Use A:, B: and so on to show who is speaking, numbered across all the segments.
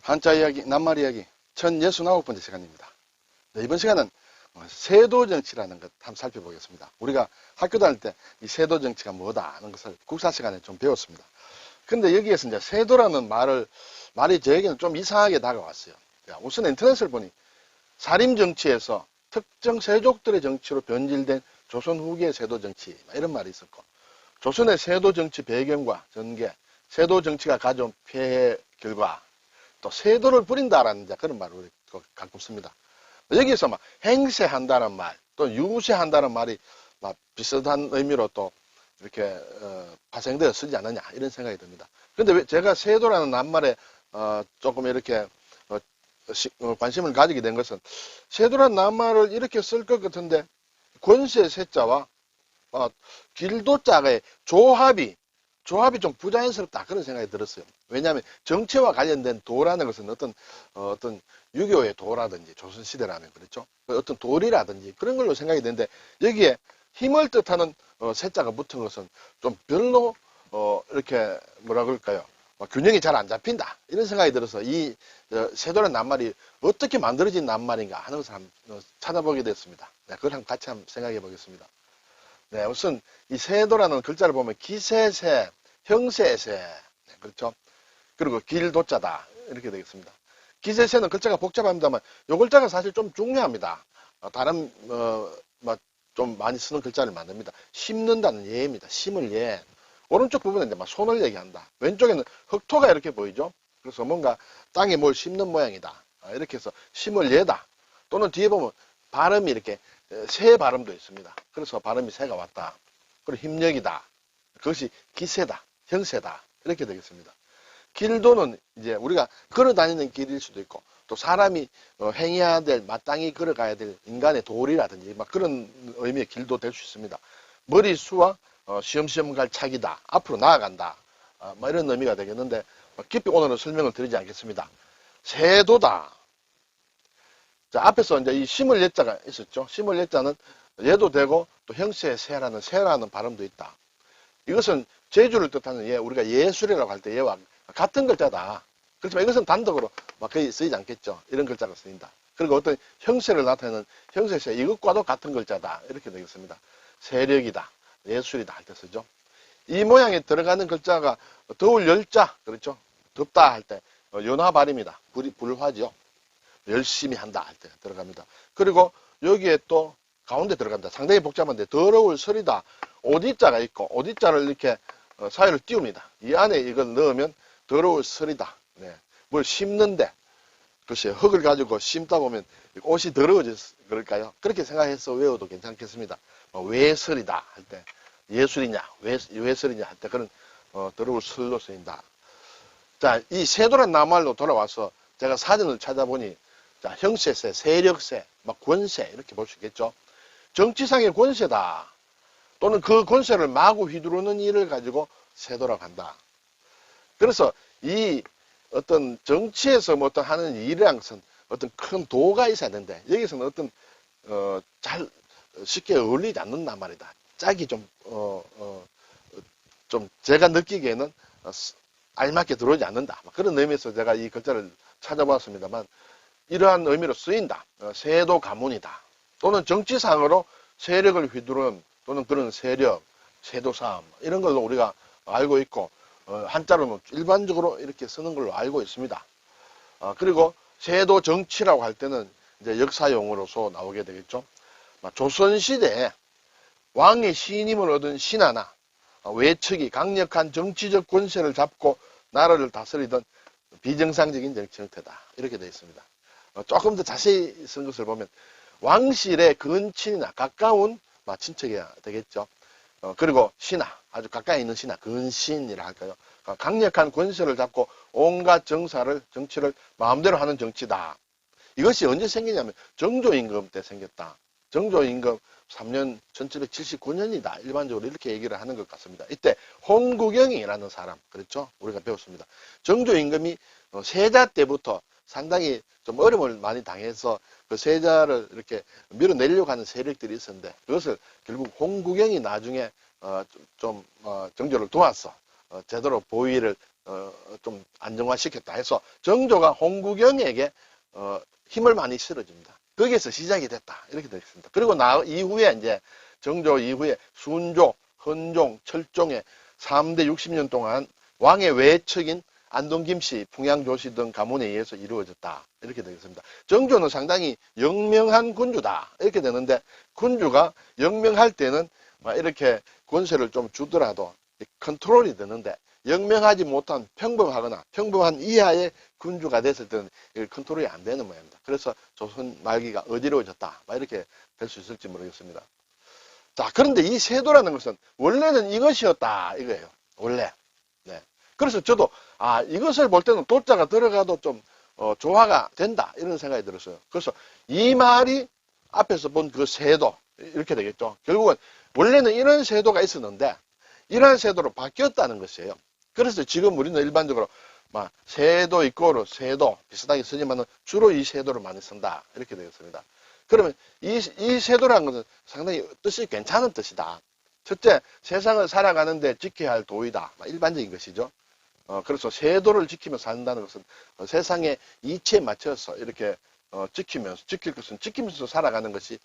A: 한자 이야기, 낱말 이야기 1069번째 시간입니다. 네, 이번 시간은 세도 정치라는 것 한번 살펴보겠습니다. 우리가 학교 다닐 때 이 세도 정치가 뭐다 하는 것을 국사 시간에 좀 배웠습니다. 근데 여기에서 이제 세도라는 말이 저에게는 좀 이상하게 다가왔어요. 우선 인터넷을 보니 사림 정치에서 특정 세족들의 정치로 변질된 조선 후기의 세도 정치 이런 말이 있었고, 조선의 세도 정치 배경과 전개, 세도 정치가 가져온 폐해 결과, 또 세도를 부린다라는 그런 말을 우리 갖고 씁니다. 여기서 막 행세한다는 말, 또 유세한다는 말이 막 비슷한 의미로 또 이렇게 파생되어 쓰지 않느냐 이런 생각이 듭니다. 그런데 왜 제가 세도라는 낱말에 조금 이렇게 관심을 가지게 된 것은, 세도라는 낱말을 이렇게 쓸 것 같은데 권세 세자와 길도자의 조합이 좀 부자연스럽다 그런 생각이 들었어요. 왜냐하면 정치와 관련된 도라는 것은 어떤 유교의 도라든지 조선시대라면 그렇죠. 어떤 도리라든지 그런 걸로 생각이 되는데, 여기에 힘을 뜻하는 세자가 붙은 것은 좀 별로 이렇게 뭐라 그럴까요? 균형이 잘 안 잡힌다 이런 생각이 들어서 이 세도라는 낱말이 어떻게 만들어진 낱말인가 하는 것을 한번 찾아보게 됐습니다. 네, 그걸 한번 같이 한번 생각해 보겠습니다. 네, 우선 이 세도라는 글자를 보면 기세세, 형세세, 네, 그렇죠. 그리고 길도자다 이렇게 되겠습니다. 기세세는 글자가 복잡합니다만 이 글자가 사실 좀 중요합니다. 다른 좀 많이 쓰는 글자를 만듭니다. 심는다는 예입니다. 심을 예. 오른쪽 부분에 이제 막 손을 얘기한다. 왼쪽에는 흑토가 이렇게 보이죠. 그래서 뭔가 땅에 뭘 심는 모양이다. 이렇게 해서 심을 예다. 또는 뒤에 보면 발음이 이렇게 새 발음도 있습니다. 그래서 발음이 새가 왔다. 그리고 힘력이다. 그것이 기세다, 형세다 이렇게 되겠습니다. 길도는 이제 우리가 걸어 다니는 길일 수도 있고, 또 사람이 행해야 될, 마땅히 걸어가야 될 인간의 도리라든지 막 그런 의미의 길도 될 수 있습니다. 머리수와 시험시험 갈 차기다, 앞으로 나아간다, 뭐 이런 의미가 되겠는데 깊이 오늘은 설명을 드리지 않겠습니다. 세도다. 자, 앞에서 이제 이 심을 예자가 있었죠. 심을 예자는 예도 되고 또 형세의 세라는 발음도 있다. 이것은 재주를 뜻하는 예, 우리가 예술이라고 할 때 예와 같은 글자다. 그렇지만 이것은 단독으로 막 거의 쓰이지 않겠죠. 이런 글자가 쓰인다. 그리고 어떤 형세를 나타내는 형세세, 이것과도 같은 글자다. 이렇게 되겠습니다. 세력이다, 예술이다 할 때 쓰죠. 이 모양에 들어가는 글자가 더울 열자, 그렇죠. 덥다 할 때 연화 발음이다. 불화죠. 열심히 한다 할 때 들어갑니다. 그리고 여기에 또 가운데 들어갑니다. 상당히 복잡한데 더러울 설이다. 오디자가 있고 오디자를 이렇게 사이를 띄웁니다. 이 안에 이걸 넣으면 더러울 설이다. 네. 뭘 심는데, 글쎄 흙을 가지고 심다 보면 옷이 더러워져서 그럴까요? 그렇게 생각해서 외워도 괜찮겠습니다. 외설이다 할 때, 예술이냐 외설이냐 할 때 그런 더러울 설로 쓰인다. 자, 이 세도란 낱말로 돌아와서 제가 사전을 찾아보니, 자, 형세세, 세력세, 권세 이렇게 볼 수 있겠죠. 정치상의 권세다. 또는 그 권세를 마구 휘두르는 일을 가지고 세도라고 한다. 그래서 이 어떤 정치에서 뭐 어떤 하는 일이란 것은 어떤 큰 도가 있어야 되는데, 여기서는 어떤 잘 쉽게 어울리지 않는단 말이다. 짝이 좀 제가 느끼기에는 알맞게 들어오지 않는다. 그런 의미에서 제가 이 글자를 찾아봤습니다만, 이러한 의미로 쓰인다. 세도 가문이다. 또는 정치상으로 세력을 휘두르는 또는 그런 세력, 세도싸움 이런 걸로 우리가 알고 있고, 한자로는 일반적으로 이렇게 쓰는 걸로 알고 있습니다. 그리고 세도 정치라고 할 때는 이제 역사용어로서 나오게 되겠죠. 조선시대에 왕의 신임을 얻은 신하나 외척이 강력한 정치적 권세를 잡고 나라를 다스리던 비정상적인 정치 형태다. 이렇게 되어 있습니다. 조금 더 자세히 쓴 것을 보면 왕실의 근친이나 가까운 친척이야 되겠죠. 그리고 신하, 아주 가까이 있는 신하, 근신이라 할까요. 강력한 권세를 잡고 온갖 정치를 마음대로 하는 정치다. 이것이 언제 생기냐면 정조임금 때 생겼다. 정조임금 3년 1779년이다. 일반적으로 이렇게 얘기를 하는 것 같습니다. 이때 홍구경이라는 사람, 그렇죠? 우리가 배웠습니다. 정조임금이 세자 때부터 상당히 좀 어려움을 많이 당해서 그 세자를 이렇게 밀어내려고 하는 세력들이 있었는데, 그것을 결국 홍구경이 나중에 정조를 도와서 제대로 보위를 좀 안정화시켰다 해서 정조가 홍구경에게 힘을 많이 실어줍니다. 거기에서 시작이 됐다. 이렇게 되어 있습니다. 그리고 이후에 이제 정조 이후에 순조, 헌종, 철종의 3대 60년 동안 왕의 외척인 안동김씨, 풍양조씨 등 가문에 의해서 이루어졌다. 이렇게 되겠습니다. 정조는 상당히 영명한 군주다. 이렇게 되는데 군주가 영명할 때는 이렇게 권세를 좀 주더라도 컨트롤이 되는데 영명하지 못한 평범하거나 평범한 이하의 군주가 됐을 때는 컨트롤이 안 되는 모양입니다. 그래서 조선 말기가 어지러워졌다. 이렇게 될 수 있을지 모르겠습니다. 자, 그런데 이 세도라는 것은 원래는 이것이었다. 이거예요. 원래. 네. 그래서 저도 이것을 볼 때는 도자가 들어가도 좀 조화가 된다. 이런 생각이 들었어요. 그래서 이 말이 앞에서 본 그 세도 이렇게 되겠죠. 결국은 원래는 이런 세도가 있었는데 이러한 세도로 바뀌었다는 것이에요. 그래서 지금 우리는 일반적으로 세도 이꼬르 세도 비슷하게 쓰지만 주로 이 세도를 많이 쓴다. 이렇게 되겠습니다. 그러면 이 세도라는 것은 상당히 뜻이 괜찮은 뜻이다. 첫째, 세상을 살아가는데 지켜야 할 도의다. 일반적인 것이죠. 그래서 세도를 지키며 산다는 것은 세상의 이치에 맞춰서 이렇게 지킬 것은 지키면서 살아가는 것이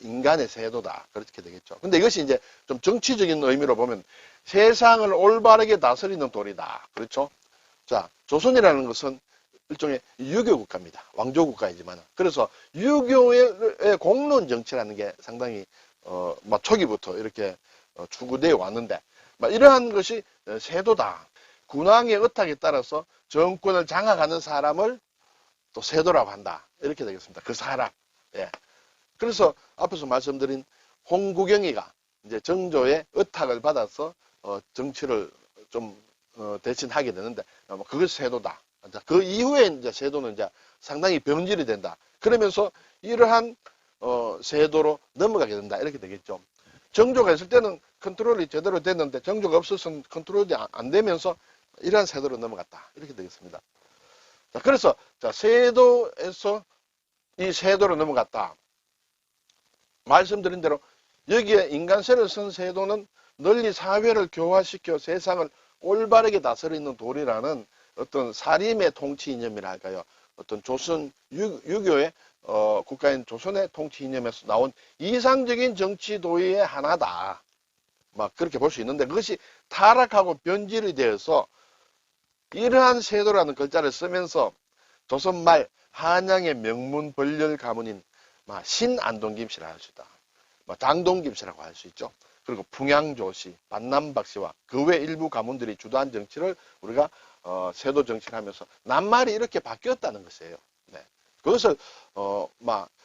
A: 인간의 세도다. 그렇게 되겠죠. 근데 이것이 이제 좀 정치적인 의미로 보면 세상을 올바르게 다스리는 도리다. 그렇죠? 자, 조선이라는 것은 일종의 유교 국가입니다. 왕조 국가이지만. 그래서 유교의 공론 정치라는 게 상당히 초기부터 이렇게 추구되어 왔는데 이러한 것이 세도다. 군왕의 의탁에 따라서 정권을 장악하는 사람을 또 세도라고 한다. 이렇게 되겠습니다. 그 사람. 예. 그래서 앞에서 말씀드린 홍구경이가 이제 정조의 의탁을 받아서 정치를 좀 대신하게 되는데 그것이 세도다. 그 이후에 이제 세도는 이제 상당히 변질이 된다. 그러면서 이러한 세도로 넘어가게 된다. 이렇게 되겠죠. 정조가 있을 때는 컨트롤이 제대로 됐는데 정조가 없어서는 컨트롤이 안 되면서 이러한 세도로 넘어갔다. 이렇게 되겠습니다. 자, 그래서 세도에서 이 세도로 넘어갔다. 말씀드린 대로 여기에 인간세를 쓴 세도는 널리 사회를 교화시켜 세상을 올바르게 다스리는 도리라는 어떤 사림의 통치 이념이라 할까요? 어떤 조선 유교의 국가인 조선의 통치 이념에서 나온 이상적인 정치 도의의 하나다. 그렇게 볼 수 있는데 그것이 타락하고 변질이 되어서 이러한 세도라는 글자를 쓰면서 조선 말 한양의 명문 벌렬 가문인 신안동김씨라 할 수 있다. 장동김씨라고 할 수 있죠. 그리고 풍양조씨, 반남박씨와 그 외 일부 가문들이 주도한 정치를 우리가 세도 정치를 하면서 낱말이 이렇게 바뀌었다는 것이에요. 네. 그것을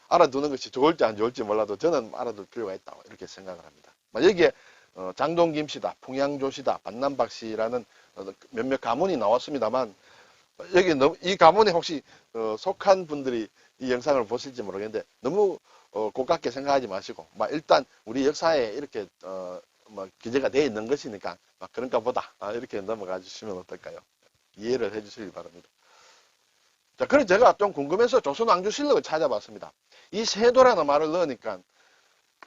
A: 알아두는 것이 좋을지 안 좋을지 몰라도 저는 알아둘 필요가 있다고 이렇게 생각을 합니다. 여기에 장동김씨다, 풍양조씨다, 반남박씨라는 몇몇 가문이 나왔습니다만 여기 이 가문에 혹시 속한 분들이 이 영상을 보실지 모르겠는데 너무 고깝게 생각하지 마시고 일단 우리 역사에 이렇게 기재가 되어 있는 것이니까 그런가 보다 이렇게 넘어가 주시면 어떨까요? 이해를 해 주시기 바랍니다. 자, 그래서 제가 좀 궁금해서 조선왕조실록을 찾아봤습니다. 이 세도라는 말을 넣으니까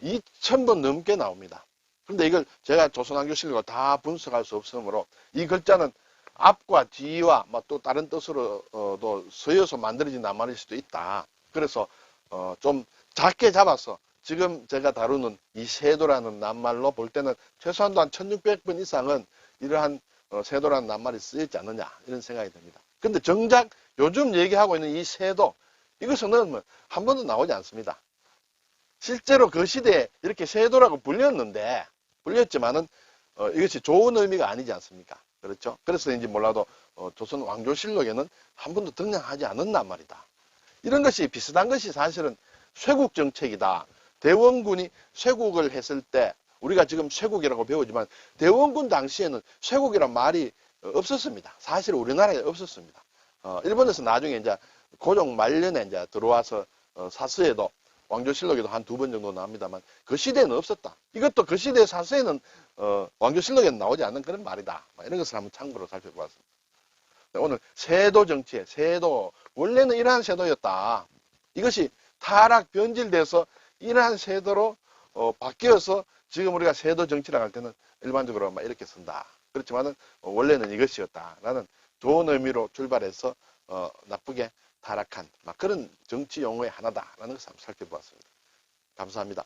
A: 2000번 넘게 나옵니다. 그런데 이걸 제가 조선왕조실록을 다 분석할 수 없으므로 이 글자는 앞과 뒤와 또 다른 뜻으로도 서여서 만들어진 낱말일 수도 있다. 그래서 좀 작게 잡아서 지금 제가 다루는 이 세도라는 낱말로 볼 때는 최소한도 한 1600번 이상은 이러한 세도라는 낱말이 쓰였지 않느냐 이런 생각이 듭니다. 근데 정작 요즘 얘기하고 있는 이 세도 이것은 한 번도 나오지 않습니다. 실제로 그 시대에 이렇게 세도라고 불렸지만은 이것이 좋은 의미가 아니지 않습니까? 그렇죠? 그래서인지 몰라도 조선 왕조실록에는 한 번도 등장하지 않았단 말이다. 이런 것이 비슷한 것이 사실은 쇄국 정책이다. 대원군이 쇄국을 했을 때 우리가 지금 쇄국이라고 배우지만 대원군 당시에는 쇄국이란 말이 없었습니다. 사실 우리나라에 없었습니다. 일본에서 나중에 이제 고종 말년에 이제 들어와서 사서에도 왕조실록에도 한 2번 정도 나옵니다만 그 시대에는 없었다. 이것도 그 시대의 사서에는 왕조실록에는 나오지 않는 그런 말이다. 이런 것을 한번 참고로 살펴보았습니다. 오늘 세도 정치의 세도 원래는 이러한 세도였다. 이것이 타락 변질돼서 이러한 세도로 바뀌어서 지금 우리가 세도 정치라고 할 때는 일반적으로 이렇게 쓴다. 그렇지만은 원래는 이것이었다라는 좋은 의미로 출발해서 나쁘게 타락한 막 그런 정치 용어의 하나다라는 것을 한번 살펴보았습니다. 감사합니다.